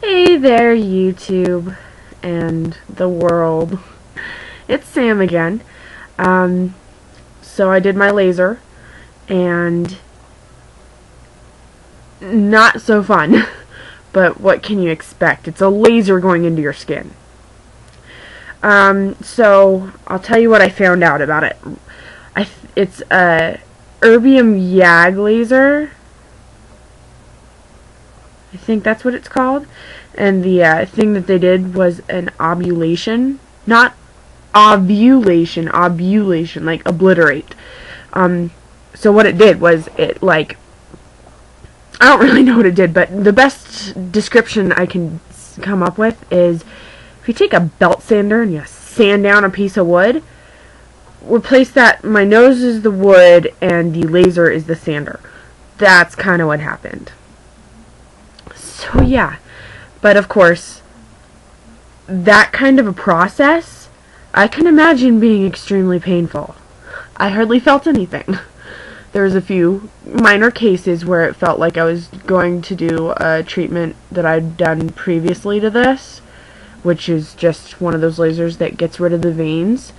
Hey there, YouTube and the world. It's Sam again. So I did my laser, and not so fun. But what can you expect? It's a laser going into your skin. So I'll tell you what I found out about it. It's a erbium YAG laser. I think that's what it's called. And the thing that they did was an obulation. Not ovulation, obulation, like obliterate. So what it did was it, like, I don't really know what it did, but the best description I can come up with is if you take a belt sander and you sand down a piece of wood, replace that, my nose is the wood and the laser is the sander. That's kind of what happened. So yeah, but of course, that kind of a process, I can imagine being extremely painful. I hardly felt anything. There was a few minor cases where it felt like I was going to do a treatment that I'd done previously to this, which is just one of those lasers that gets rid of the veins.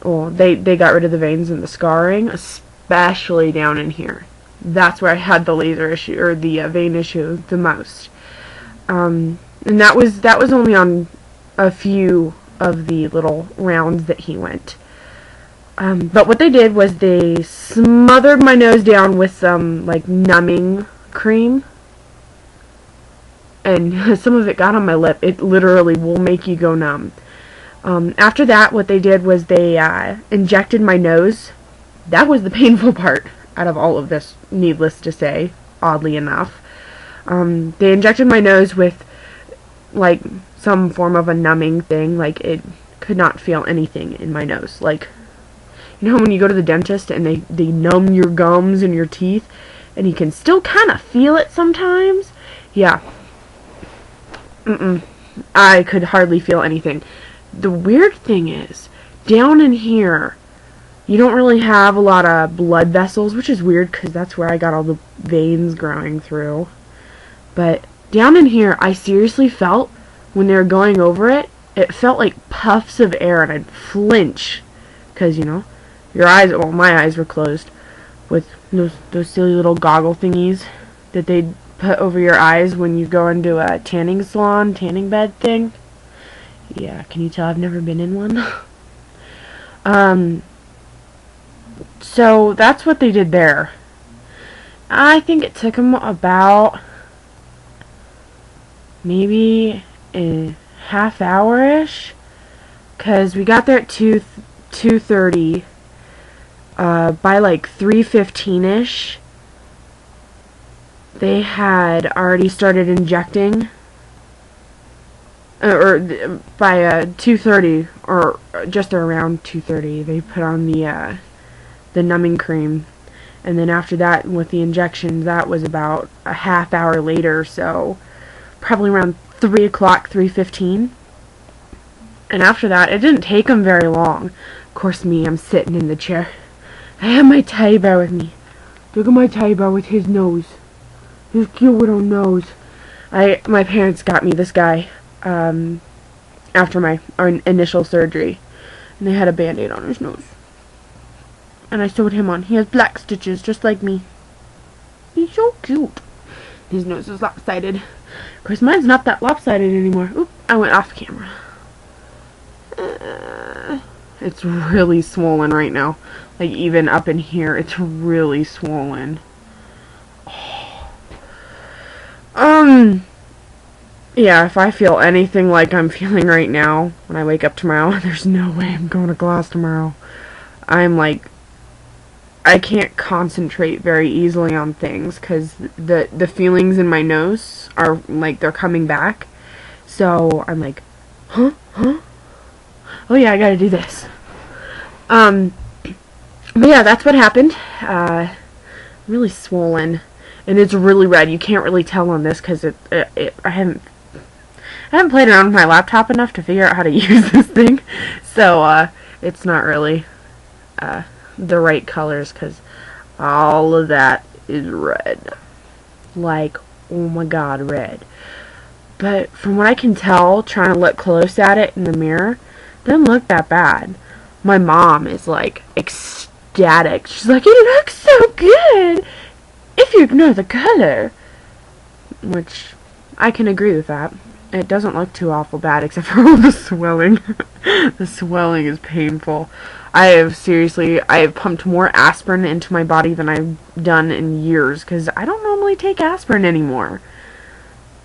Well, they got rid of the veins and the scarring, especially down in here. That's where I had the laser issue, or the vein issue, the most. And that was only on a few of the little rounds that he went. But what they did was they smothered my nose down with some, like, numbing cream. And some of it got on my lip. It literally will make you go numb. After that, what they did was they injected my nose. That was the painful part out of all of this, needless to say, oddly enough. They injected my nose with, like, some form of a numbing thing. Like, it could not feel anything in my nose. Like, you know when you go to the dentist and they numb your gums and your teeth, and you can still kind of feel it sometimes? Yeah. I could hardly feel anything. The weird thing is, down in here, you don't really have a lot of blood vessels, which is weird because that's where I got all the veins growing through. But down in here, I seriously felt, when they were going over it, it felt like puffs of air, and I'd flinch. Because, you know, your eyes, well, my eyes were closed with those silly little goggle thingies that they'd put over your eyes when you go into a tanning salon, tanning bed thing. Yeah, can you tell I've never been in one? So that's what they did there. I think it took them about maybe a half hour-ish, because we got there at 2:30. By like 3:15-ish, they had already started injecting. Or by 2:30, or just around 2:30, they put on the numbing cream, and then after that, with the injections, that was about a half hour later. So probably around 3 o'clock, 3:15. And after that, it didn't take them very long. Of course, I'm sitting in the chair. I have my teddy bear with me. Look at my teddy bear with his nose. His cute little nose. My parents got me this guy after my initial surgery, and they had a band-aid on his nose. And I sewed him on. He has black stitches, just like me. He's so cute. His nose is lopsided. Of course, mine's not that lopsided anymore. Oop, I went off camera. It's really swollen right now. Like, even up in here, it's really swollen. Yeah, if I feel anything like I'm feeling right now, when I wake up tomorrow, there's no way I'm going to class tomorrow. I'm like, I can't concentrate very easily on things, because the feelings in my nose are, like, they're coming back. So, I'm like, huh? Oh yeah, I gotta do this. But yeah, that's what happened. Really swollen, and it's really red. You can't really tell on this because I haven't played around with my laptop enough to figure out how to use this thing, so it's not really the right colors, because all of that is red. Like, oh my god, red. But from what I can tell, trying to look close at it in the mirror, doesn't look that bad. My mom is like ecstatic. She's like, "It looks so good if you ignore the color." Which I can agree with that. It doesn't look too awful bad, except for all the swelling. The swelling is painful. I have pumped more aspirin into my body than I've done in years, because I don't normally take aspirin anymore.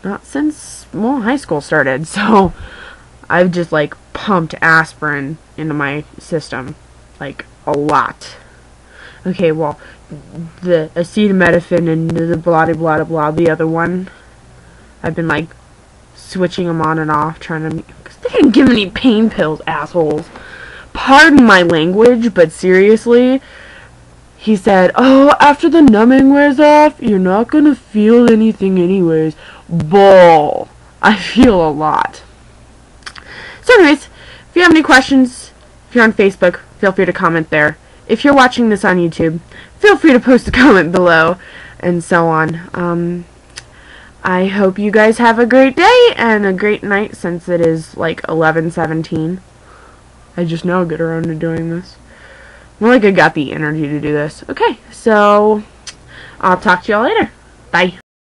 Not since, well, high school started, so I've just, like, pumped aspirin into my system, like, a lot. Okay, well, the acetaminophen and the blah blah blah blah, the other one, I've been, like, switching them on and off, trying to, because they didn't give any pain pills, assholes. Pardon my language, but seriously, he said, "Oh, after the numbing wears off, you're not gonna feel anything anyways." Bull. I feel a lot. So anyways, if you have any questions, if you're on Facebook, feel free to comment there. If you're watching this on YouTube, feel free to post a comment below, and so on. I hope you guys have a great day and a great night, since it is like 11:17. I just now get around to doing this. More like I got the energy to do this. Okay, so I'll talk to y'all later. Bye.